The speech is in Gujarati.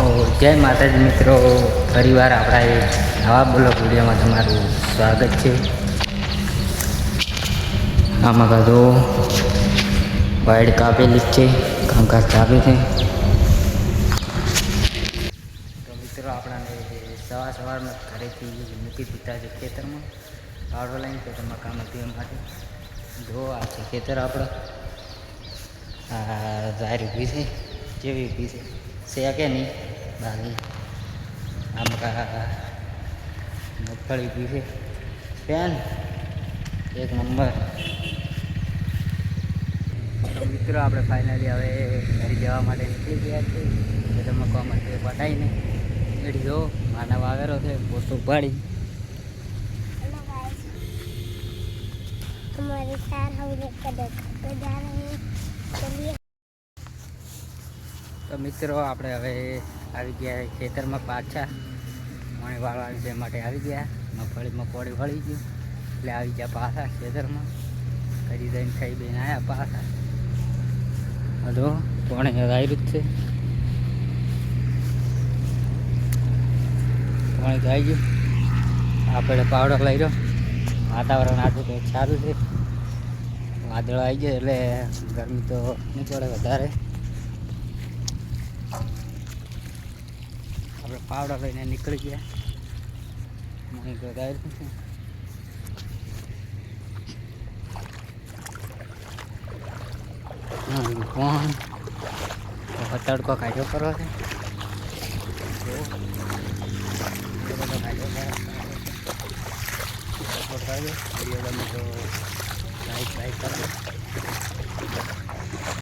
જય માતાજી મિત્રો, ફરીવાર આપણા એક નવા બ્લોગ વિડીયોમાં તમારું સ્વાગત છે. આમાં કાંતો વાઇડ કાપેલી છે, કામકાજ ચાલુ છે. તો મિત્રો આપણાને સવારમાં ઘરેથી મૂકી દીધા છે ખેતરમાં. પાવડો લઈને ખેતરમાં કામ પીવા માટે. જો આ છે ખેતર આપણે, આ જાહેર ઊભી છે, જેવી ઊભી છે કે નહીં બાકી આમાં મગફળી ઊભી છે પેન એક નંબર. તો મિત્રો આપણે ફાઇનલી હવે ઘરે જવા માટે નીકળી ગયા છે. ખેતરમાં કામ માટે પટાઈને એડી જો માનવ આવેલો છે પોતો પાડી. हमारे साथ हम लोग कदम करते जा रहे हैं. चलिए. તો મિત્રો આપણે હવે આવી ગયા ખેતરમાં પાછા પાણી વાળવા વિષય માટે આવી ગયા. મગફળીમાં કોળી વળી ગયું એટલે આવી ગયા પાછા ખેતરમાં. કરી દઈને ખાઈ બેને આવ્યા પાછા. હલો પાણી આવ્યું જ છે, પાણી તો આવી ગયું. આપણે પાવડો લઈ રહ્યો. વાતાવરણ આજે તો સારું છે, વાદળો આવી ગયા એટલે ગરમી તો નહીં પડે વધારે. આપણે પાવડો લઈને નીકળી ગયા. મને તો કોણ તડકો કાઢ્યો કરો છે, વિડીયો ગમે તો લાઈક કરો.